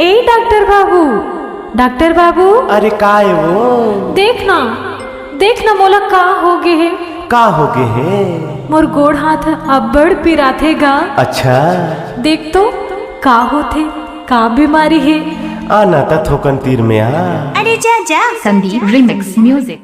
ए doctor बाबू अरे का है वो? देखना मोला का हो गे है। का हो गे है? मोर गोड़ हाथ अब्बड़ पिराथे गा। अच्छा देख तो का होथे, का बीमारी है? आना था थोकन तीर में आ। अरे जा संदीप रिमिक्स म्यूजिक।